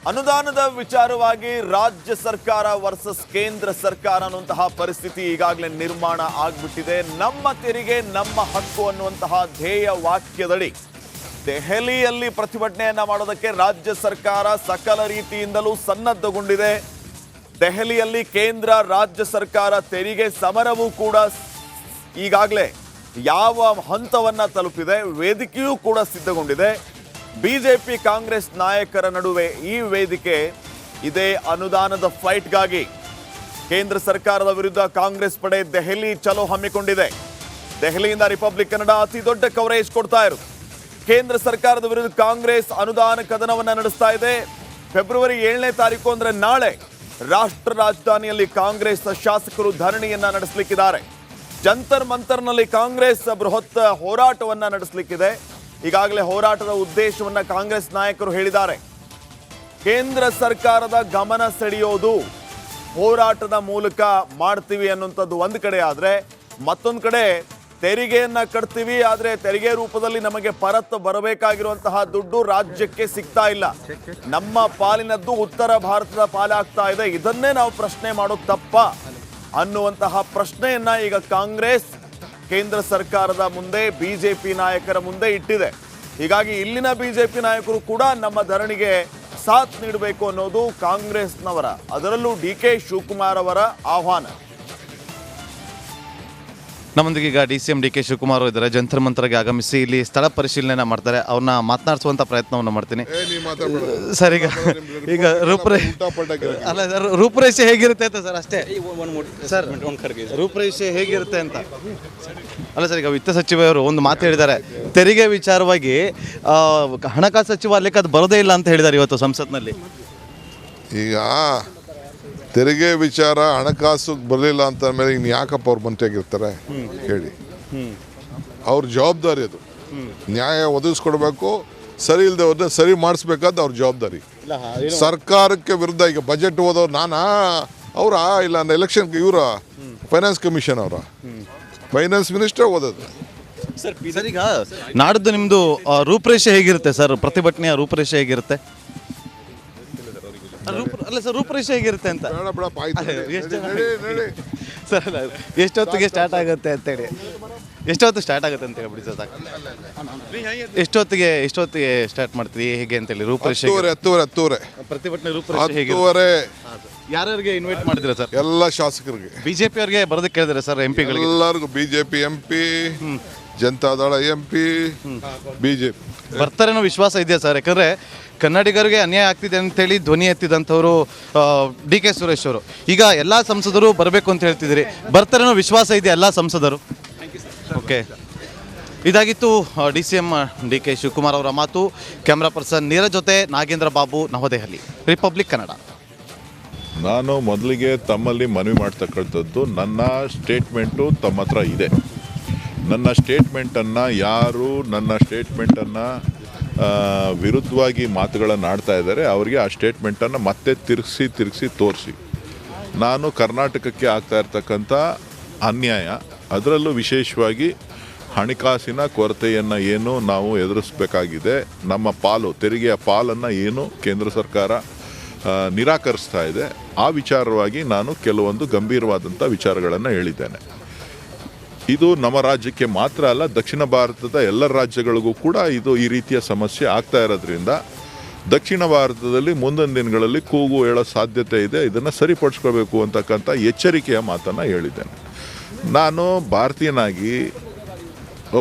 ಅನುದಾನದ ವಿಚಾರವಾಗಿ ರಾಜ್ಯ ಸರ್ಕಾರ ವರ್ಸಸ್ ಕೇಂದ್ರ ಸರ್ಕಾರ ಅನ್ನುವಂತಹ ಪರಿಸ್ಥಿತಿ ಈಗಾಗಲೇ ನಿರ್ಮಾಣ ಆಗ್ಬಿಟ್ಟಿದೆ. ನಮ್ಮ ತೆರಿಗೆ ನಮ್ಮ ಹಕ್ಕು ಅನ್ನುವಂತಹ ಧ್ಯೇಯ ವಾಕ್ಯದಡಿ ದೆಹಲಿಯಲ್ಲಿ ಪ್ರತಿಭಟನೆಯನ್ನ ಮಾಡೋದಕ್ಕೆ ರಾಜ್ಯ ಸರ್ಕಾರ ಸಕಲ ರೀತಿಯಿಂದಲೂ ಸನ್ನದ್ಧಗೊಂಡಿದೆ. ದೆಹಲಿಯಲ್ಲಿ ಕೇಂದ್ರ ರಾಜ್ಯ ಸರ್ಕಾರ ತೆರಿಗೆ ಸಮರವೂ ಕೂಡ ಈಗಾಗಲೇ ಯಾವ ಹಂತವನ್ನ ತಲುಪಿದೆ, ವೇದಿಕೆಯೂ ಕೂಡ ಸಿದ್ಧಗೊಂಡಿದೆ. ಬಿಜೆಪಿ ಕಾಂಗ್ರೆಸ್ ನಾಯಕರ ನಡುವೆ ಈ ವೇದಿಕೆ ಇದೇ ಅನುದಾನದ ಫೈಟ್ಗಾಗಿ. ಕೇಂದ್ರ ಸರ್ಕಾರದ ವಿರುದ್ಧ ಕಾಂಗ್ರೆಸ್ ಪಡೆ ದೆಹಲಿ ಚಲೋ ಹಮ್ಮಿಕೊಂಡಿದೆ. ದೆಹಲಿಯಿಂದ ರಿಪಬ್ಲಿಕ್ ಕನ್ನಡ ಅತಿ ದೊಡ್ಡ ಕವರೇಜ್ ಕೊಡ್ತಾ ಇರೋದು. ಕೇಂದ್ರ ಸರ್ಕಾರದ ವಿರುದ್ಧ ಕಾಂಗ್ರೆಸ್ ಅನುದಾನ ಕದನವನ್ನ ನಡೆಸ್ತಾ ಇದೆ. ಫೆಬ್ರವರಿ 7ನೇ ತಾರೀಕು ಅಂದ್ರೆ ನಾಳೆ ರಾಷ್ಟ್ರ ರಾಜಧಾನಿಯಲ್ಲಿ ಕಾಂಗ್ರೆಸ್ ಶಾಸಕರು ಧರಣಿಯನ್ನ ನಡೆಸಲಿಕ್ಕಿದ್ದಾರೆ. ಜಂತರ್ ಮಂತರ್ನಲ್ಲಿ ಕಾಂಗ್ರೆಸ್ ಬೃಹತ್ ಹೋರಾಟವನ್ನ ನಡೆಸಲಿಕ್ಕಿದೆ. ಈಗಾಗಲೇ ಹೋರಾಟದ ಉದ್ದೇಶವನ್ನ ಕಾಂಗ್ರೆಸ್ ನಾಯಕರು ಹೇಳಿದ್ದಾರೆ. ಕೇಂದ್ರ ಸರ್ಕಾರದ ಗಮನ ಸೆಳೆಯೋದು ಹೋರಾಟದ ಮೂಲಕ ಮಾಡ್ತೀವಿ ಅನ್ನುವಂಥದ್ದು ಒಂದು ಕಡೆ ಆದ್ರೆ, ಮತ್ತೊಂದು ಕಡೆ ತೆರಿಗೆಯನ್ನ ಕಟ್ತೀವಿ, ಆದ್ರೆ ತೆರಿಗೆ ರೂಪದಲ್ಲಿ ನಮಗೆ ಪರತ್ತು ಬರಬೇಕಾಗಿರುವಂತಹ ದುಡ್ಡು ರಾಜ್ಯಕ್ಕೆ ಸಿಗ್ತಾ ಇಲ್ಲ. ನಮ್ಮ ಪಾಲಿನದ್ದು ಉತ್ತರ ಭಾರತದ ಪಾಲಾಗ್ತಾ ಇದೆ. ಇದನ್ನೇ ನಾವು ಪ್ರಶ್ನೆ ಮಾಡೋದು ತಪ್ಪ ಅನ್ನುವಂತಹ ಪ್ರಶ್ನೆಯನ್ನ ಈಗ ಕಾಂಗ್ರೆಸ್ ಕೇಂದ್ರ ಸರ್ಕಾರದ ಮುಂದೆ ಬಿಜೆಪಿ ನಾಯಕರ ಮುಂದೆ ಇಟ್ಟಿದೆ. ಹೀಗಾಗಿ ಇಲ್ಲಿನ ಬಿಜೆಪಿ ನಾಯಕರು ಕೂಡ ನಮ್ಮ ಧರಣಿಗೆ ಸಾಥ್ ನೀಡಬೇಕು ಅನ್ನೋದು ಕಾಂಗ್ರೆಸ್ನವರ, ಅದರಲ್ಲೂ ಡಿ.ಕೆ. ಶಿವಕುಮಾರ್ ಅವರ ಆಹ್ವಾನ. ನಮ್ಮೊಂದಿಗೆ ಈಗ ಡಿ.ಸಿ.ಎಂ ಡಿ.ಕೆ. ಶಿವಕುಮಾರ್ ಇದ್ದಾರೆ. ಜಂತರ್ ಮಂತರ್ಗೆ ಆಗಮಿಸಿ ಇಲ್ಲಿ ಸ್ಥಳ ಪರಿಶೀಲನೆ ಮಾಡ್ತಾರೆ. ಅವ್ರನ್ನ ಮಾತನಾಡಿಸುವಂಥ ಪ್ರಯತ್ನವನ್ನು ಮಾಡ್ತೀನಿ. ಸರ್, ಈಗ ರೂಪುರೇಷೆ ಹೇಗಿರುತ್ತೆ ಅಂತ ಸರ್ ಅಷ್ಟೇ ಸರ್, ರೂಪುರೇಷೆ ಹೇಗಿರುತ್ತೆ ಅಂತ ಅಲ್ಲ ಸರ್. ಈಗ ವಿತ್ತ ಸಚಿವರು ಒಂದು ಮಾತು ಹೇಳಿದ್ದಾರೆ, ತೆರಿಗೆ ವಿಚಾರವಾಗಿ ಹಣಕಾಸು ಸಚಿವಾಲಯಕ್ಕೆ ಅದು ಬರೋದೇ ಇಲ್ಲ ಅಂತ ಹೇಳಿದ್ದಾರೆ ಇವತ್ತು ಸಂಸತ್ನಲ್ಲಿ. ಈಗ ತೆರಿಗೆ ವಿಚಾರ ಹಣಕಾಸು ಬರಲಿಲ್ಲ ಅಂತ ಮೇಲೆ ಇನ್ನು ಯಾಕಪ್ಪ ಅವ್ರು ಮಂತ್ರಿಯಾಗಿರ್ತಾರೆ ಹೇಳಿ. ಅವ್ರ ಜವಾಬ್ದಾರಿ ಅದು. ನ್ಯಾಯ ಒದಗಿಸ್ಕೊಡ್ಬೇಕು, ಸರಿ ಇಲ್ಲದೆ ಸರಿ ಮಾಡಿಸ್ಬೇಕಾದ ಅವ್ರ ಜವಾಬ್ದಾರಿ. ಸರ್ಕಾರಕ್ಕೆ ವಿರುದ್ಧ ಈಗ ಬಜೆಟ್ ಓದೋರು ಅವರ ಇಲ್ಲ ಎಲೆಕ್ಷನ್ ಇವರ ಫೈನಾನ್ಸ್ ಕಮಿಷನ್ ಅವರ ಫೈನಾನ್ಸ್ ಮಿನಿಸ್ಟರ್ ಓದೋದು. ಸರ್, ಈಗ ನಾಡ್ದು ನಿಮ್ಮದು ರೂಪುರೇಷೆ ಹೇಗಿರುತ್ತೆ ಸರ್? ಪ್ರತಿಭಟನೆಯ ರೂಪುರೇಷೆ ಹೇಗಿರುತ್ತೆ? ಅಲ್ಲ ಸರ್, ರೂಪುರೇಷೆ ಹೇಗಿರುತ್ತೆ ಅಂತ ಸರ್, ಎಷ್ಟೊತ್ತಿಗೆ ಸ್ಟಾರ್ಟ್ ಆಗುತ್ತೆ ಅಂತೇಳಿ, ಎಷ್ಟೊತ್ತು ಸ್ಟಾರ್ಟ್ ಆಗುತ್ತೆ ಅಂತ ಹೇಳ್ಬಿಡಿ ಸರ್. ಎಷ್ಟೊತ್ತಿಗೆ ಸ್ಟಾರ್ಟ್ ಮಾಡ್ತೀವಿ ಹೇಗೆ ಅಂತೇಳಿ ರೂಪುರೇಷೆ? 10:30 ಪ್ರತಿಭಟನೆ ರೂಪುರೇಷೆ ಹೇಗೆ? ಯಾರ್ಯಾರಿಗೆ ಇನ್ವೈಟ್ ಮಾಡಿದ್ರೆ ಸರ್? ಎಲ್ಲ ಶಾಸಕರಿಗೆ, ಬಿಜೆಪಿ ಅವ್ರಿಗೆ ಬರೋದಕ್ಕೆ ಕೇಳಿದ್ರೆ ಸರ್, ಎಂ ಪಿಗಳಿಗೆ ಎಲ್ಲರಿಗೂ, ಬಿಜೆಪಿ MP, ಜನತಾದಳ MP, ಬಿಜೆಪಿ ಬರ್ತಾರೇನೋ ವಿಶ್ವಾಸ ಇದೆಯಾ ಸರ್? ಯಾಕಂದರೆ ಕನ್ನಡಿಗರಿಗೆ ಅನ್ಯಾಯ ಆಗ್ತಿದೆ ಅಂತೇಳಿ ಧ್ವನಿ ಎತ್ತಿದಂಥವರು ಡಿ.ಕೆ. ಸುರೇಶ್ ಅವರು. ಈಗ ಎಲ್ಲ ಸಂಸದರು ಬರಬೇಕು ಅಂತ ಹೇಳ್ತಿದ್ದೀರಿ, ಬರ್ತಾರೇನೋ ವಿಶ್ವಾಸ ಇದೆಯಾ ಎಲ್ಲ ಸಂಸದರು? ಓಕೆ, ಇದಾಗಿತ್ತು ಡಿ.ಸಿ.ಎಂ ಡಿ.ಕೆ. ಶಿವಕುಮಾರ್ ಅವರ ಮಾತು. ಕ್ಯಾಮ್ರಾ ಪರ್ಸನ್ ನೀರಜ್ ಜೊತೆ ನಾಗೇಂದ್ರ ಬಾಬು, ನವದೆಹಲಿ, ರಿಪಬ್ಲಿಕ್ ಕನ್ನಡ. ನಾನು ಮೊದಲಿಗೆ ತಮ್ಮಲ್ಲಿ ಮನವಿ ಮಾಡ್ತಕ್ಕಂಥದ್ದು, ನನ್ನ ಸ್ಟೇಟ್ಮೆಂಟು ತಮ್ಮ ಹತ್ರ ಇದೆ. ನನ್ನ ಸ್ಟೇಟ್ಮೆಂಟನ್ನು ಯಾರು ನನ್ನ ಸ್ಟೇಟ್ಮೆಂಟನ್ನು ವಿರುದ್ಧವಾಗಿ ಮಾತುಗಳನ್ನು ಆಡ್ತಾ ಇದ್ದಾರೆ ಅವರಿಗೆ ಆ ಸ್ಟೇಟ್ಮೆಂಟನ್ನು ಮತ್ತೆ ತಿರುಗಿಸಿ ತೋರಿಸಿ. ನಾನು ಕರ್ನಾಟಕಕ್ಕೆ ಆಗ್ತಾ ಇರ್ತಕ್ಕಂಥ ಅನ್ಯಾಯ, ಅದರಲ್ಲೂ ವಿಶೇಷವಾಗಿ ಹಣಕಾಸಿನ ಕೊರತೆಯನ್ನು ಏನು ನಾವು ಎದುರಿಸಬೇಕಾಗಿದೆ, ನಮ್ಮ ಪಾಲು ತೆರಿಗೆಯ ಪಾಲನ್ನು ಏನು ಕೇಂದ್ರ ಸರ್ಕಾರ ನಿರಾಕರಿಸ್ತಾ ಇದೆ, ಆ ವಿಚಾರವಾಗಿ ನಾನು ಕೆಲವೊಂದು ಗಂಭೀರವಾದಂಥ ವಿಚಾರಗಳನ್ನು ಹೇಳಿದ್ದೇನೆ. ಇದು ನಮ್ಮ ರಾಜ್ಯಕ್ಕೆ ಮಾತ್ರ ಅಲ್ಲ, ದಕ್ಷಿಣ ಭಾರತದ ಎಲ್ಲ ರಾಜ್ಯಗಳಿಗೂ ಕೂಡ ಇದು ಈ ರೀತಿಯ ಸಮಸ್ಯೆ ಆಗ್ತಾ ಇರೋದ್ರಿಂದ ದಕ್ಷಿಣ ಭಾರತದಲ್ಲಿ ಮುಂದಿನ ದಿನಗಳಲ್ಲಿ ಕೂಗು ಹೇಳೋ ಸಾಧ್ಯತೆ ಇದೆ. ಇದನ್ನು ಸರಿಪಡಿಸ್ಕೋಬೇಕು ಅಂತಕ್ಕಂಥ ಎಚ್ಚರಿಕೆಯ ಮಾತನ್ನು ಹೇಳಿದ್ದೇನೆ. ನಾನು ಭಾರತೀಯನಾಗಿ,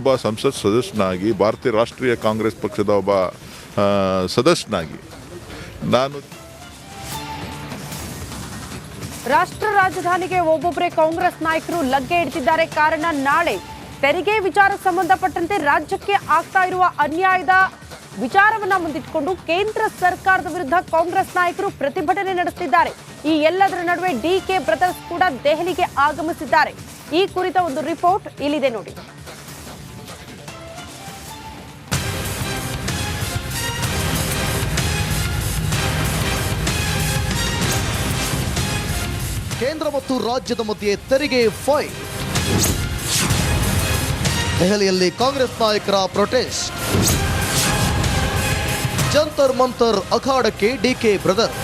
ಒಬ್ಬ ಸಂಸತ್ ಸದಸ್ಯನಾಗಿ, ಭಾರತೀಯ ರಾಷ್ಟ್ರೀಯ ಕಾಂಗ್ರೆಸ್ ಪಕ್ಷದ ಒಬ್ಬ ಸದಸ್ಯನಾಗಿ ನಾನು ರಾಷ್ಟ್ರ ರಾಜಧಾನಿಗೆ ಒಬ್ಬೊಬ್ಬರೇ ಕಾಂಗ್ರೆಸ್ ನಾಯಕರು ಲಗ್ಗೆ ಇಡ್ತಿದ್ದಾರೆ. ಕಾರಣ ನಾಳೆ ತೆರಿಗೆ ವಿಚಾರಕ್ಕೆ ಸಂಬಂಧಪಟ್ಟಂತೆ ರಾಜ್ಯಕ್ಕೆ ಆಗ್ತಾ ಇರುವ ಅನ್ಯಾಯದ ವಿಚಾರವನ್ನ ಮುಂದಿಟ್ಟುಕೊಂಡು ಕೇಂದ್ರ ಸರ್ಕಾರದ ವಿರುದ್ಧ ಕಾಂಗ್ರೆಸ್ ನಾಯಕರು ಪ್ರತಿಭಟನೆ ನಡೆಸುತ್ತಿದ್ದಾರೆ. ಈ ಎಲ್ಲದರ ನಡುವೆ ಡಿ.ಕೆ. ಬ್ರದರ್ಸ್ ಕೂಡ ದೆಹಲಿಗೆ ಆಗಮಿಸಿದ್ದಾರೆ. ಈ ಕುರಿತ ಒಂದು ರಿಪೋರ್ಟ್ ಇಲ್ಲಿದೆ ನೋಡಿ. ಕೇಂದ್ರ ಮತ್ತು ರಾಜ್ಯದ ಮಧ್ಯೆ ತೆರಿಗೆ ಫೈಟ್. ದೆಹಲಿಯಲ್ಲಿ ಕಾಂಗ್ರೆಸ್ ನಾಯಕರ ಪ್ರೊಟೆಸ್ಟ್. ಜಂತರ್ ಮಂತರ್ ಅಖಾಡಕ್ಕೆ ಡಿಕೆ ಬ್ರದರ್.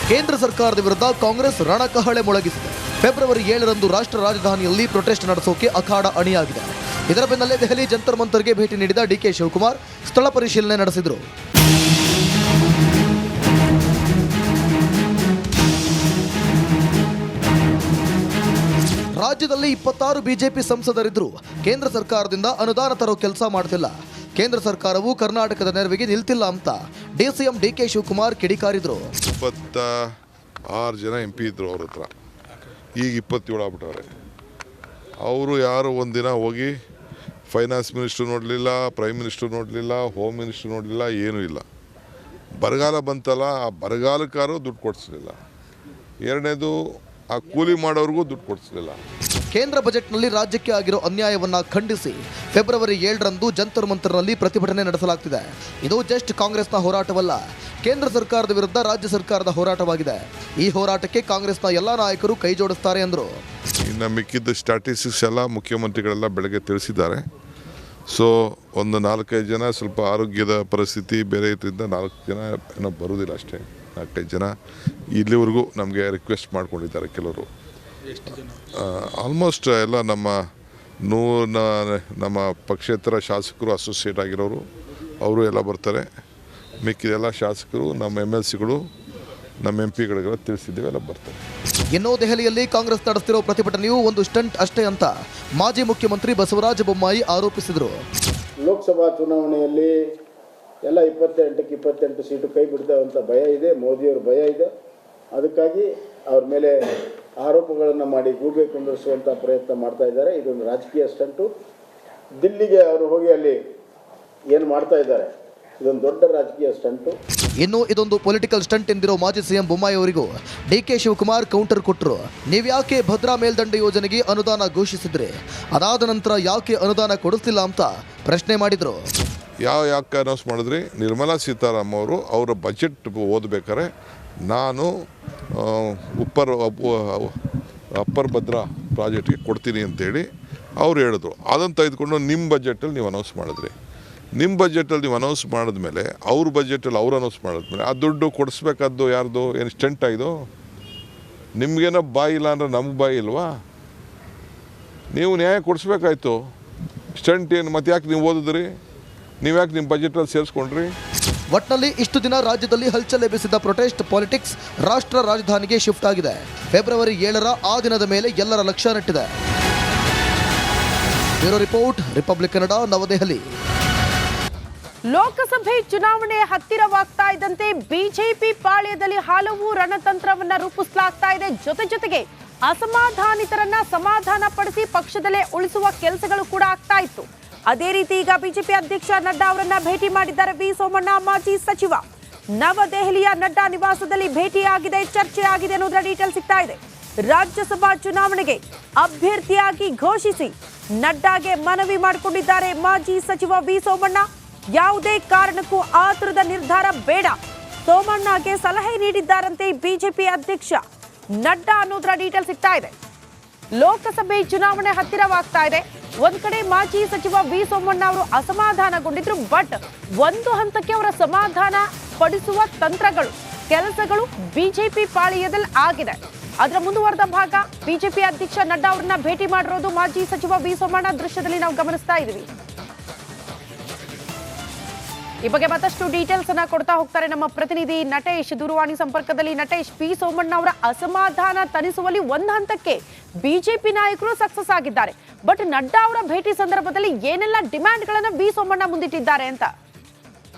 ಕೇಂದ್ರ ಸರ್ಕಾರದ ವಿರುದ್ಧ ಕಾಂಗ್ರೆಸ್ ರಣಕಹಳೆ ಮೊಳಗಿಸಿದೆ. ಫೆಬ್ರವರಿ 7ರಂದು ರಾಷ್ಟ್ರ ರಾಜಧಾನಿಯಲ್ಲಿ ಪ್ರೊಟೆಸ್ಟ್ ನಡೆಸೋಕೆ ಅಖಾಡ ಅಣಿಯಾಗಿದೆ. ಇದರ ಬೆನ್ನಲ್ಲೇ ದೆಹಲಿ ಜಂತರ್ ಮಂತರ್ಗೆ ಭೇಟಿ ನೀಡಿದ ಡಿಕೆ ಶಿವಕುಮಾರ್ ಸ್ಥಳ ಪರಿಶೀಲನೆ ನಡೆಸಿದರು. ರಾಜ್ಯದಲ್ಲಿ 26 ಬಿಜೆಪಿ ಸಂಸದರಿದ್ರು ಕೇಂದ್ರ ಸರ್ಕಾರದಿಂದ ಅನುದಾನ ತರೋ ಕೆಲಸ ಮಾಡ್ತಿಲ್ಲ. ಕೇಂದ್ರ ಸರ್ಕಾರವು ಕರ್ನಾಟಕದ ನೆರವಿಗೆ ನಿಲ್ತಿಲ್ಲ ಅಂತ ಡಿಸಿಎಂ ಡಿಕೆ ಶಿವಕುಮಾರ್ ಕಿಡಿಕಾರಿದ್ರು. 26 ಜನ MP ಇದ್ರು ಅವ್ರ ಹತ್ರ, ಈಗ 27 ಆಗ್ಬಿಟ್ಟವ್ರೆ. ಅವರು ಯಾರು ಒಂದಿನ ಹೋಗಿ ಫೈನಾನ್ಸ್ ಮಿನಿಸ್ಟ್ರು ನೋಡಲಿಲ್ಲ, ಪ್ರೈಮ್ ಮಿನಿಸ್ಟ್ರು ನೋಡಲಿಲ್ಲ, ಹೋಮ್ ಮಿನಿಸ್ಟ್ರು ನೋಡಲಿಲ್ಲ, ಏನೂ ಇಲ್ಲ. ಬರಗಾಲ ಬಂತಲ್ಲ, ಆ ಬರಗಾಲಕ್ಕಾರು ದುಡ್ಡು ಕೊಡಿಸಲಿಲ್ಲ. ಎರಡನೇದು ಆ ಕೂಲಿ ಮಾಡೋರಿಗೂ ದುಡ್ಡು ಕೊಡಿಸಲಿಲ್ಲ. ಕೇಂದ್ರ ಬಜೆಟ್ನಲ್ಲಿ ರಾಜ್ಯಕ್ಕೆ ಆಗಿರೋ ಅನ್ಯಾಯವನ್ನ ಖಂಡಿಸಿ ಫೆಬ್ರವರಿ 7ರಂದು ಜಂತರ್ ಮಂತರ್ನಲ್ಲಿ ಪ್ರತಿಭಟನೆ ನಡೆಸಲಾಗ್ತಿದೆ. ಇದು ಜಸ್ಟ್ ಕಾಂಗ್ರೆಸ್ನ ಹೋರಾಟವಲ್ಲ, ಕೇಂದ್ರ ಸರ್ಕಾರದ ವಿರುದ್ಧ ರಾಜ್ಯ ಸರ್ಕಾರದ ಹೋರಾಟವಾಗಿದೆ. ಈ ಹೋರಾಟಕ್ಕೆ ಕಾಂಗ್ರೆಸ್ನ ಎಲ್ಲ ನಾಯಕರು ಕೈ ಜೋಡಿಸ್ತಾರೆ ಎಂದರು. ಇನ್ನು ಮಿಕ್ಕಿದ್ದ ಸ್ಟ್ಯಾಟಿಸ್ಟಿಕ್ಸ್ ಎಲ್ಲ ಮುಖ್ಯಮಂತ್ರಿಗಳೆಲ್ಲ ಬೆಳಗ್ಗೆ ತಿಳಿಸಿದ್ದಾರೆ. ಸೊ ಒಂದು 4-5 ಜನ ಸ್ವಲ್ಪ ಆರೋಗ್ಯದ ಪರಿಸ್ಥಿತಿ ಬೇರೆ ಇದರಿಂದ 4 ಜನ ಏನೋ ಬರೋದಿಲ್ಲ ಅಷ್ಟೇ. 4-5 ಜನ ಇಲ್ಲಿವರೆಗೂ ನಮಗೆ ರಿಕ್ವೆಸ್ಟ್ ಮಾಡ್ಕೊಂಡಿದ್ದಾರೆ ಕೆಲವರು. ಆಲ್ಮೋಸ್ಟ್ ಎಲ್ಲ ನಮ್ಮ ಪಕ್ಷೇತರ ಶಾಸಕರು ಅಸೋಸಿಯೇಟ್ ಆಗಿರೋರು ಅವರು ಎಲ್ಲ ಬರ್ತಾರೆ. ಮಿಕ್ಕಿದೆಲ್ಲ ಶಾಸಕರು, ನಮ್ಮ MLCಗಳು, ನಮ್ಮ MP ಗಳಿಗೆಲ್ಲ ತಿಳಿಸಿದ್ದೇವೆ, ಎಲ್ಲ ಬರ್ತಾರೆ. ಇನ್ನು ದೆಹಲಿಯಲ್ಲಿ ಕಾಂಗ್ರೆಸ್ ನಡೆಸ್ತಿರೋ ಪ್ರತಿಭಟನೆಯು ಒಂದು ಸ್ಟಂಟ್ ಅಷ್ಟೇ ಅಂತ ಮಾಜಿ ಮುಖ್ಯಮಂತ್ರಿ ಬಸವರಾಜ ಬೊಮ್ಮಾಯಿ ಆರೋಪಿಸಿದರು. ಲೋಕಸಭಾ ಚುನಾವಣೆಯಲ್ಲಿ ಎಲ್ಲ 28ಕ್ಕೆ 28 ಸೀಟು ಕೈ ಬಿಡ್ತಾವಂಥ ಭಯ ಇದೆ, ಮೋದಿಯವ್ರ ಭಯ ಇದೆ. ಅದಕ್ಕಾಗಿ ಅವ್ರ ಮೇಲೆ ಆರೋಪಗಳನ್ನು ಮಾಡಿ ಗೂಬೆ ಕುಂದಿರಿಸುವಂಥ ಪ್ರಯತ್ನ ಮಾಡ್ತಾ ಇದ್ದಾರೆ. ಇದೊಂದು ರಾಜಕೀಯ ಸ್ಟಂಟು. ದಿಲ್ಲಿಗೆ ಅವರು ಹೋಗಿ ಅಲ್ಲಿ ಏನು ಮಾಡ್ತಾ ಇದ್ದಾರೆ, ಇದೊಂದು ದೊಡ್ಡ ರಾಜಕೀಯ ಸ್ಟಂಟು. ಇನ್ನು ಇದೊಂದು ಪೊಲಿಟಿಕಲ್ ಸ್ಟಂಟ್ ಎಂದಿರೋ ಮಾಜಿ ಸಿಎಂ ಬೊಮ್ಮಾಯಿ ಅವರಿಗೂ ಡಿಕೆ ಶಿವಕುಮಾರ್ ಕೌಂಟರ್ ಕೊಟ್ಟರು. ನೀವ್ಯಾಕೆ ಭದ್ರಾ ಮೇಲ್ದಂಡೆ ಯೋಜನೆಗೆ ಅನುದಾನ ಘೋಷಿಸಿದ್ರಿ, ಅದಾದ ನಂತರ ಯಾಕೆ ಅನುದಾನ ಕೊಡಿಸ್ತಿಲ್ಲ ಅಂತ ಪ್ರಶ್ನೆ ಮಾಡಿದ್ರು. ಯಾಕೆ ಅನೌನ್ಸ್ ಮಾಡಿದ್ರಿ? ನಿರ್ಮಲಾ ಸೀತಾರಾಮನ್ ಅವರು ಅವರ ಬಜೆಟ್ ಓದಬೇಕಾದ್ರೆ ನಾನು ಅಪ್ಪರ್ ಭದ್ರಾ ಪ್ರಾಜೆಕ್ಟ್ಗೆ ಕೊಡ್ತೀನಿ ಅಂತೇಳಿ ಅವ್ರು ಹೇಳಿದ್ರು. ಅದನ್ನು ತೆಗೆದುಕೊಂಡು ನಿಮ್ಮ ಬಜೆಟಲ್ಲಿ ನೀವು ಅನೌನ್ಸ್ ಮಾಡಿದ್ರಿ. ನಿಮ್ಮ ಬಜೆಟಲ್ಲಿ ನೀವು ಅನೌನ್ಸ್ ಮಾಡಿದ್ಮೇಲೆ ಅವ್ರ ಬಜೆಟಲ್ಲಿ ಅವ್ರು ಅನೌನ್ಸ್ ಮಾಡಿದ್ಮೇಲೆ ಆ ದುಡ್ಡು ಕೊಡಿಸ್ಬೇಕಾದ್ದು ಯಾರ್ದು? ಏನು ಸ್ಟೆಂಟ್ ಆಯಿತು? ನಿಮಗೇನೋ ಬಾಯಿ ಇಲ್ಲ ಅಂದರೆ ನಮ್ಗೆ ಬಾಯಿ ಇಲ್ವಾ? ನೀವು ನ್ಯಾಯ ಕೊಡಿಸ್ಬೇಕಾಯ್ತು. ಸ್ಟೆಂಟ್ ಏನು ಮತ್ತೆ ಯಾಕೆ ನೀವು ಓದಿದ್ರಿ? ನೀವು ಯಾಕೆ ನಿಮ್ಮ ಬಜೆಟಲ್ಲಿ ಸೇರಿಸ್ಕೊಂಡ್ರಿ? ಒಟ್ನಲ್ಲಿ ಇಷ್ಟು ದಿನ ರಾಜ್ಯದಲ್ಲಿ ಹಲ್ಚಲ್ ಎಬ್ಬಿಸಿದ್ದ ಪ್ರೊಟೆಸ್ಟ್ ಪಾಲಿಟಿಕ್ಸ್ ರಾಷ್ಟ್ರ ರಾಜಧಾನಿಗೆ ಶಿಫ್ಟ್ ಆಗಿದೆ. ಫೆಬ್ರವರಿ 7ರ ಆ ದಿನದ ಮೇಲೆ ಎಲ್ಲರ ಲಕ್ಷ್ಯ ನೆಟ್ಟಿದೆ. ಬ್ಯೂರೋ ರಿಪೋರ್ಟ್, ರಿಪಬ್ಲಿಕ್ ಕನ್ನಡ, ನವದೆಹಲಿ. ಲೋಕಸಭೆ ಚುನಾವಣೆ ಹತ್ತಿರವಾಗ್ತಾ ಇದ್ದಂತೆ ಬಿಜೆಪಿ ಪಾಳ್ಯದಲ್ಲಿ ಹಲವು ರಣತಂತ್ರವನ್ನ ರೂಪಿಸಲಾಗ್ತಾ ಇದೆ. ಜೊತೆಗೆ ಅಸಮಾಧಾನಿತರನ್ನ ಸಮಾಧಾನ ಪಡಿಸಿ ಪಕ್ಷದಲ್ಲೇ ಉಳಿಸುವ ಕೆಲಸಗಳು ಕೂಡ ಆಗ್ತಾ ಇತ್ತು. ಅದೇ ರೀತಿ ಈಗ ಬಿಜೆಪಿ ಅಧ್ಯಕ್ಷ ನಡ್ಡಾ ಅವರನ್ನ ಭೇಟಿ ಮಾಡಿದ್ದಾರೆ ವಿ ಸೋಮಣ್ಣ, ಮಾಜಿ ಸಚಿವ. ನವದೆಹಲಿಯ ನಡ್ಡಾ ನಿವಾಸದಲ್ಲಿ ಭೇಟಿಯಾಗಿದೆ, ಚರ್ಚೆ ಆಗಿದೆ ಅನ್ನೋದರ ಡೀಟೇಲ್ ಸಿಗ್ತಾ ಇದೆ. ರಾಜ್ಯಸಭಾ ಚುನಾವಣೆಗೆ ಅಭ್ಯರ್ಥಿಯಾಗಿ ಘೋಷಿಸಿ ನಡ್ಡಾಗೆ ಮನವಿ ಮಾಡಿಕೊಂಡಿದ್ದಾರೆ ಮಾಜಿ ಸಚಿವ ವಿ ಸೋಮಣ್ಣ. ಯಾವುದೇ ಕಾರಣಕ್ಕೂ ಆತುರದ ನಿರ್ಧಾರ ಬೇಡ, ಸೋಮಣ್ಣಗೆ ಸಲಹೆ ನೀಡಿದ್ದಾರಂತೆ ಬಿಜೆಪಿ ಅಧ್ಯಕ್ಷ ನಡ್ಡಾ ಅನ್ನೋದರ ಡೀಟೇಲ್ ಸಿಗ್ತಾ ಇದೆ. ಲೋಕಸಭೆ ಚುನಾವಣೆ ಹತ್ತಿರವಾಗ್ತಾ ಇದೆ. ಒಂದ್ ಕಡೆ ಮಾಜಿ ಸಚಿವ ವಿ ಸೋಮಣ್ಣ ಅವರು ಅಸಮಾಧಾನಗೊಂಡಿದ್ರು. ಬಟ್ ಒಂದು ಹಂತಕ್ಕೆ ಅವರ ಸಮಾಧಾನ ಪಡಿಸುವ ತಂತ್ರಗಳು, ಕೆಲಸಗಳು ಬಿಜೆಪಿ ಪಾಳ್ಯದಲ್ಲಿ ಆಗಿದೆ. ಅದರ ಮುಂದುವರೆದ ಭಾಗ ಬಿಜೆಪಿ ಅಧ್ಯಕ್ಷ ನಡ್ಡಾ ಅವರನ್ನ ಭೇಟಿ ಮಾಡಿರೋದು ಮಾಜಿ ಸಚಿವ ವಿ ಸೋಮಣ್ಣ ದೃಶ್ಯದಲ್ಲಿ ನಾವು ಗಮನಿಸ್ತಾ ಇದ್ದೀವಿ. ಈ ಬಗ್ಗೆ ಮತ್ತಷ್ಟು ಡೀಟೇಲ್ಸ್ ಅನ್ನ ಕೊಡ್ತಾ ಹೋಗ್ತಾರೆ ನಮ್ಮ ಪ್ರತಿನಿಧಿ ನಟೇಶ್ ದೂರವಾಣಿ ಸಂಪರ್ಕದಲ್ಲಿ. ನಟೇಶ್, ವಿ ಸೋಮಣ್ಣ ಅವರ ಅಸಮಾಧಾನ ತಣಿಸುವಲ್ಲಿ ಒಂದು ಹಂತಕ್ಕೆ ಬಿಜೆಪಿ ನಾಯಕರು ಸಕ್ಸಸ್ ಆಗಿದ್ದಾರೆ. ಬಟ್ ನಡ್ಡಾ ಅವರ ಭೇಟಿ ಸಂದರ್ಭದಲ್ಲಿ ಏನೆಲ್ಲ ಡಿಮ್ಯಾಂಡ್ಗಳನ್ನ ವಿ ಸೋಮಣ್ಣ ಮುಂದಿಟ್ಟಿದ್ದಾರೆ ಅಂತ?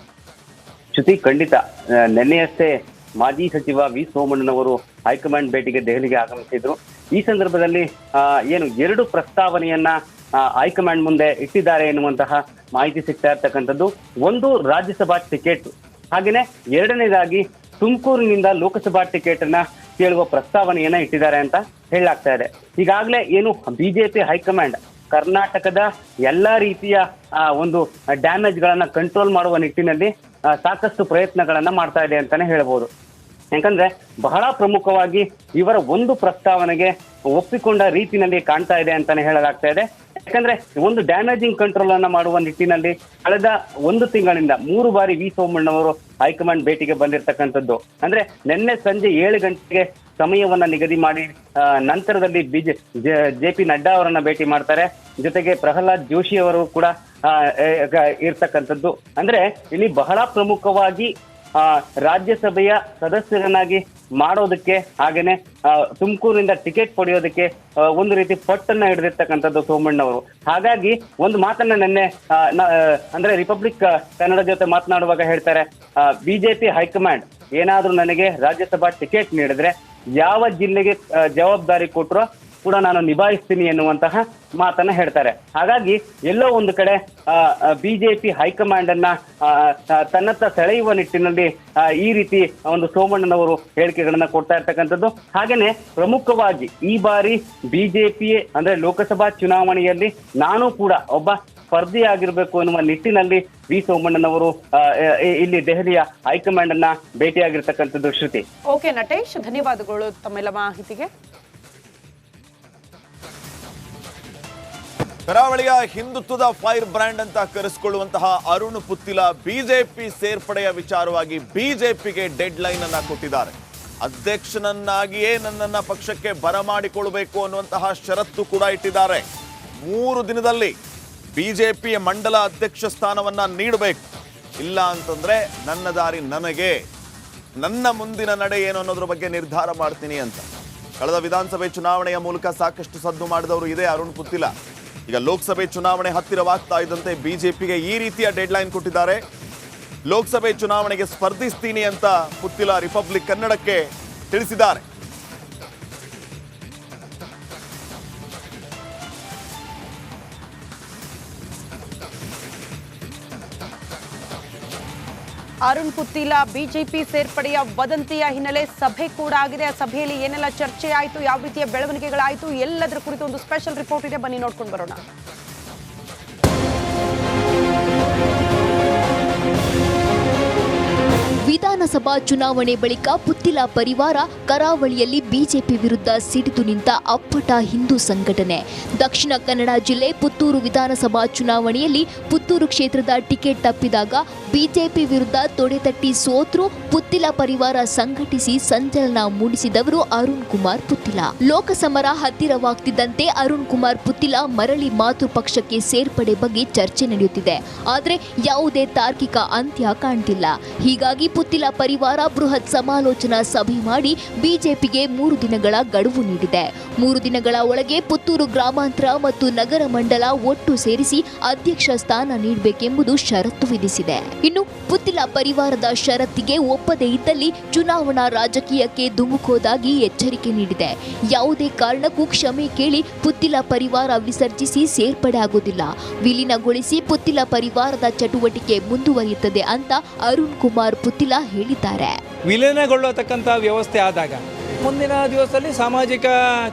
ಶ್ರುತಿ, ಖಂಡಿತ ನಿನ್ನೆಯಷ್ಟೇ ಮಾಜಿ ಸಚಿವ ವಿ ಸೋಮಣ್ಣನವರು ಹೈಕಮಾಂಡ್ ಭೇಟಿಗೆ ದೆಹಲಿಗೆ ಆಗಮಿಸಿದ್ರು. ಈ ಸಂದರ್ಭದಲ್ಲಿ ಏನು 2 ಪ್ರಸ್ತಾವನೆಯನ್ನ ಹೈಕಮಾಂಡ್ ಮುಂದೆ ಇಟ್ಟಿದ್ದಾರೆ ಎನ್ನುವಂತಹ ಮಾಹಿತಿ ಸಿಗ್ತಾ ಇರ್ತಕ್ಕಂಥದ್ದು. ಒಂದು, ರಾಜ್ಯಸಭಾ ಟಿಕೆಟ್, ಹಾಗೇನೆ ಎರಡನೇದಾಗಿ ತುಮಕೂರಿನಿಂದ ಲೋಕಸಭಾ ಟಿಕೆಟ್ ಅನ್ನ ಕೇಳುವ ಪ್ರಸ್ತಾವನೆಯನ್ನ ಇಟ್ಟಿದ್ದಾರೆ ಅಂತ ಹೇಳಲಾಗ್ತಾ ಇದೆ. ಈಗಾಗಲೇ ಏನು ಬಿಜೆಪಿ ಹೈಕಮಾಂಡ್ ಕರ್ನಾಟಕದ ಎಲ್ಲಾ ರೀತಿಯ ಒಂದು ಡ್ಯಾಮೇಜ್ ಗಳನ್ನ ಕಂಟ್ರೋಲ್ ಮಾಡುವ ನಿಟ್ಟಿನಲ್ಲಿ ಸಾಕಷ್ಟು ಪ್ರಯತ್ನಗಳನ್ನ ಮಾಡ್ತಾ ಇದೆ ಅಂತಾನೆ ಹೇಳ್ಬೋದು. ಯಾಕಂದ್ರೆ ಬಹಳ ಪ್ರಮುಖವಾಗಿ ಇವರ ಒಂದು ಪ್ರಸ್ತಾವನೆಗೆ ಒಪ್ಪಿಕೊಂಡ ರೀತಿಯಲ್ಲಿ ಕಾಣ್ತಾ ಇದೆ ಅಂತಾನೆ ಹೇಳಲಾಗ್ತಾ ಇದೆ. ಯಾಕಂದ್ರೆ ಒಂದು ಡ್ಯಾಮೇಜಿಂಗ್ ಕಂಟ್ರೋಲ್ ಅನ್ನ ಮಾಡುವ ನಿಟ್ಟಿನಲ್ಲಿ ಕಳೆದ 1 ತಿಂಗಳಿಂದ 3 ಬಾರಿ ವಿ ಸೋಮಣ್ಣವರು ಹೈಕಮಾಂಡ್ ಭೇಟಿಗೆ ಬಂದಿರತಕ್ಕಂಥದ್ದು. ಅಂದ್ರೆ ನಿನ್ನೆ ಸಂಜೆ 7 ಗಂಟೆಗೆ ಸಮಯವನ್ನ ನಿಗದಿ ಮಾಡಿ ನಂತರದಲ್ಲಿ ಜೆ.ಪಿ. ನಡ್ಡಾ ಅವರನ್ನ ಭೇಟಿ ಮಾಡ್ತಾರೆ. ಜೊತೆಗೆ ಪ್ರಹ್ಲಾದ್ ಜೋಶಿ ಅವರು ಕೂಡ ಇರ್ತಕ್ಕಂಥದ್ದು. ಅಂದ್ರೆ ಇಲ್ಲಿ ಬಹಳ ಪ್ರಮುಖವಾಗಿ ರಾಜ್ಯಸಭೆಯ ಸದಸ್ಯರನ್ನಾಗಿ ಮಾಡೋದಕ್ಕೆ, ಹಾಗೇನೆ ತುಮಕೂರಿನಿಂದ ಟಿಕೆಟ್ ಪಡೆಯೋದಕ್ಕೆ ಒಂದು ರೀತಿ ಪಟ್ಟನ್ನ ಹಿಡಿದಿರ್ತಕ್ಕಂಥದ್ದು ಸೋಮಣ್ಣವರು. ಹಾಗಾಗಿ ಒಂದು ಮಾತನ್ನ ನಿನ್ನೆ ಅಂದ್ರೆ ರಿಪಬ್ಲಿಕ್ ಕನ್ನಡ ಜೊತೆ ಮಾತನಾಡುವಾಗ ಹೇಳ್ತಾರೆ, ಬಿಜೆಪಿ ಹೈಕಮಾಂಡ್ ಏನಾದ್ರೂ ನನಗೆ ರಾಜ್ಯಸಭಾ ಟಿಕೆಟ್ ನೀಡಿದ್ರೆ ಯಾವ ಜಿಲ್ಲೆಗೆ ಜವಾಬ್ದಾರಿ ಕೊಟ್ಟರೋ ಕೂಡ ನಾನು ನಿಭಾಯಿಸ್ತೀನಿ ಎನ್ನುವಂತಹ ಮಾತನ್ನ ಹೇಳ್ತಾರೆ. ಹಾಗಾಗಿ ಎಲ್ಲೋ ಒಂದು ಕಡೆ ಬಿಜೆಪಿ ಹೈಕಮಾಂಡ್ ಅನ್ನ ತನ್ನತ್ತ ಸೆಳೆಯುವ ನಿಟ್ಟಿನಲ್ಲಿ ಈ ರೀತಿ ಒಂದು ಸೋಮಣ್ಣನವರು ಹೇಳಿಕೆಗಳನ್ನ ಕೊಡ್ತಾ ಇರ್ತಕ್ಕಂಥದ್ದು. ಹಾಗೇನೆ ಪ್ರಮುಖವಾಗಿ ಈ ಬಾರಿ ಬಿಜೆಪಿ ಅಂದ್ರೆ ಲೋಕಸಭಾ ಚುನಾವಣೆಯಲ್ಲಿ ನಾನು ಕೂಡ ಒಬ್ಬ ಸ್ಪರ್ಧಿ ಆಗಿರ್ಬೇಕು ಎನ್ನುವ ನಿಟ್ಟಿನಲ್ಲಿ ವಿ ಸೋಮಣ್ಣನವರು ಇಲ್ಲಿ ದೆಹಲಿಯ ಹೈಕಮಾಂಡ್ ಅನ್ನ ಭೇಟಿಯಾಗಿರ್ತಕ್ಕಂಥದ್ದು. ಶ್ರುತಿ. ಓಕೆ ನಟೇಶ್, ಧನ್ಯವಾದಗಳು ತಮ್ಮೆಲ್ಲ ಮಾಹಿತಿಗೆ. ಕರಾವಳಿಯ ಹಿಂದುತ್ವದ ಫೈರ್ ಬ್ರ್ಯಾಂಡ್ ಅಂತ ಕರೆಸಿಕೊಳ್ಳುವಂತಹ ಅರುಣ್ ಪುತ್ತಿಲ ಬಿಜೆಪಿ ಸೇರ್ಪಡೆಯ ವಿಚಾರವಾಗಿ ಬಿಜೆಪಿಗೆ ಡೆಡ್ ಲೈನ್ ಅನ್ನ ಕೊಟ್ಟಿದ್ದಾರೆ. ಅಧ್ಯಕ್ಷನನ್ನಾಗಿಯೇ ನನ್ನನ್ನ ಪಕ್ಷಕ್ಕೆ ಬರಮಾಡಿಕೊಳ್ಳಬೇಕು ಅನ್ನುವಂತಹ ಷರತ್ತು ಕೂಡ ಇಟ್ಟಿದ್ದಾರೆ. 3 ದಿನದಲ್ಲಿ ಬಿಜೆಪಿಯ ಮಂಡಲ ಅಧ್ಯಕ್ಷ ಸ್ಥಾನವನ್ನ ನೀಡಬೇಕು, ಇಲ್ಲ ಅಂತಂದ್ರೆ ನನ್ನ ದಾರಿ ನನಗೆ, ನನ್ನ ಮುಂದಿನ ನಡೆ ಏನು ಅನ್ನೋದ್ರ ಬಗ್ಗೆ ನಿರ್ಧಾರ ಮಾಡ್ತೀನಿ ಅಂತ. ಕಳೆದ ವಿಧಾನಸಭೆ ಚುನಾವಣೆಯ ಮೂಲಕ ಸಾಕಷ್ಟು ಸದ್ದು ಮಾಡಿದವರು ಇದೇ ಅರುಣ್ ಪುತ್ತಿಲ. ಈಗ ಲೋಕಸಭೆ ಚುನಾವಣೆ ಹತ್ತಿರವಾಗ್ತಾ ಇದ್ದಂತೆ ಬಿಜೆಪಿಗೆ ಈ ರೀತಿಯ ಡೆಡ್ ಲೈನ್ ಕೊಟ್ಟಿದ್ದಾರೆ. ಲೋಕಸಭೆ ಚುನಾವಣೆಗೆ ಸ್ಪರ್ಧಿಸ್ತೀನಿ ಅಂತ ಪುತ್ತಿಲ ರಿಪಬ್ಲಿಕ್ ಕನ್ನಡಕ್ಕೆ ತಿಳಿಸಿದ್ದಾರೆ. ಅರುಣ್ ಪುತ್ತಿಲ ಬಿಜೆಪಿ ಸೇರ್ಪಡೆಯ ವದಂತಿಯ ಹಿನ್ನೆಲೆ ಸಭೆ ಕೂಡ ಆಗಿದೆ. ಆ ಸಭೆಯಲ್ಲಿ ಏನೆಲ್ಲ ಚರ್ಚೆ ಆಯಿತು, ಯಾವ ರೀತಿಯ ಬೆಳವಣಿಗೆಗಳಾಯಿತು, ಎಲ್ಲದರ ಕುರಿತು ಒಂದು ಸ್ಪೆಷಲ್ ರಿಪೋರ್ಟ್ ಇದೆ, ಬನ್ನಿ ನೋಡ್ಕೊಂಡು ಬರೋಣ. ವಿಧಾನಸಭಾ ಚುನಾವಣೆ ಬಳಿಕ ಪುತ್ತಿಲ ಪರಿವಾರ ಕರಾವಳಿಯಲ್ಲಿ ಬಿಜೆಪಿ ವಿರುದ್ಧ ಸಿಡಿದು ನಿಂತ ಅಪ್ಪಟ ಹಿಂದೂ ಸಂಘಟನೆ. ದಕ್ಷಿಣ ಕನ್ನಡ ಜಿಲ್ಲೆ ಪುತ್ತೂರು ವಿಧಾನಸಭಾ ಚುನಾವಣೆಯಲ್ಲಿ ಪುತ್ತೂರು ಕ್ಷೇತ್ರದ ಟಿಕೆಟ್ ತಪ್ಪಿದಾಗ ಬಿಜೆಪಿ ವಿರುದ್ಧ ತೊಡೆತಟ್ಟಿ ಸೋತ್ರು ಪುತ್ತಿಲ ಪರಿವಾರ ಸಂಘಟಿಸಿ ಸಂಚಲನ ಮೂಡಿಸಿದವರು ಅರುಣ್ ಕುಮಾರ್ ಪುತ್ತಿಲ. ಲೋಕಸಮರ ಹತ್ತಿರವಾಗ್ತಿದ್ದಂತೆ ಅರುಣ್ ಕುಮಾರ್ ಪುತ್ತಿಲ ಮರಳಿ ಮಾತೃ ಪಕ್ಷಕ್ಕೆ ಸೇರ್ಪಡೆ ಬಗ್ಗೆ ಚರ್ಚೆ ನಡೆಯುತ್ತಿದೆ. ಆದರೆ ಯಾವುದೇ ತಾರ್ಕಿಕ ಅಂತ್ಯ ಕಾಣ್ತಿಲ್ಲ. ಹೀಗಾಗಿ ಪುತ್ತಿಲ ಪರಿವಾರ ಬೃಹತ್ ಸಮಾಲೋಚನಾ ಸಭೆ ಮಾಡಿ ಬಿಜೆಪಿಗೆ 3 ದಿನಗಳ ಗಡುವು ನೀಡಿದೆ. 3 ದಿನಗಳ ಒಳಗೆ ಪುತ್ತೂರು ಗ್ರಾಮಾಂತರ ಮತ್ತು ನಗರ ಮಂಡಲ ಒಟ್ಟು ಸೇರಿಸಿ ಅಧ್ಯಕ್ಷ ಸ್ಥಾನ ನೀಡಬೇಕೆಂಬುದು ಷರತ್ತು ವಿಧಿಸಿದೆ. ಇನ್ನು ಪುತ್ತಿಲ ಪರಿವಾರದ ಷರತ್ತಿಗೆ ಒಪ್ಪದೇ ಇದ್ದಲ್ಲಿ ಚುನಾವಣಾ ರಾಜಕೀಯಕ್ಕೆ ಧುಮುಕೋದಾಗಿ ಎಚ್ಚರಿಕೆ ನೀಡಿದೆ. ಯಾವುದೇ ಕಾರಣಕ್ಕೂ ಕ್ಷಮೆ ಕೇಳಿ ಪುತ್ತಿಲ ಪರಿವಾರ ವಿಸರ್ಜಿಸಿ ಸೇರ್ಪಡೆ ಆಗುವುದಿಲ್ಲ. ವಿಲೀನಗೊಳಿಸಿ ಪುತ್ತಿಲ ಪರಿವಾರದ ಚಟುವಟಿಕೆ ಮುಂದುವರಿಯುತ್ತದೆ ಅಂತ ಅರುಣ್ ಕುಮಾರ್ ಪುತ್ತಿಲ ಹೇಳಿದ್ದಾರೆ. ವಿಲೀನಗೊಳ್ಳತಕ್ಕಂಥ ವ್ಯವಸ್ಥೆ ಆದಾಗ ಮುಂದಿನ ದಿವಸದಲ್ಲಿ ಸಾಮಾಜಿಕ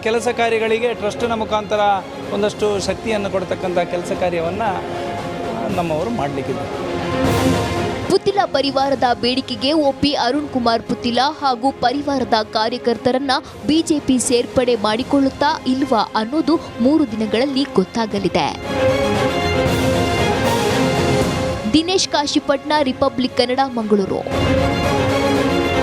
ಕೆಲಸ ಕಾರ್ಯಗಳಿಗೆ ಟ್ರಸ್ಟ್ನ ಮುಖಾಂತರ ಒಂದಷ್ಟು ಶಕ್ತಿಯನ್ನು ಕೊಡತಕ್ಕಂಥ ಕೆಲಸ ಕಾರ್ಯವನ್ನು ನಮ್ಮವರು ಮಾಡಲಿಕ್ಕಿದ್ದಾರೆ. ಪುತ್ತಿಲ ಪರಿವಾರದ ಬೇಡಿಕೆಗೆ ಒಪ್ಪಿ ಅರುಣ್ ಕುಮಾರ್ ಪುತ್ತಿಲ ಹಾಗೂ ಪರಿವಾರದ ಕಾರ್ಯಕರ್ತರನ್ನ ಬಿಜೆಪಿ ಸೇರ್ಪಡೆ ಮಾಡಿಕೊಳ್ಳುತ್ತಾ ಇಲ್ವಾ ಅನ್ನೋದು 3 ದಿನಗಳಲ್ಲಿ ಗೊತ್ತಾಗಲಿದೆ. ದಿನೇಶ್ ಕಾಶಿಪಟ್ನ, ರಿಪಬ್ಲಿಕ್ ಕನ್ನಡ, ಮಂಗಳೂರು.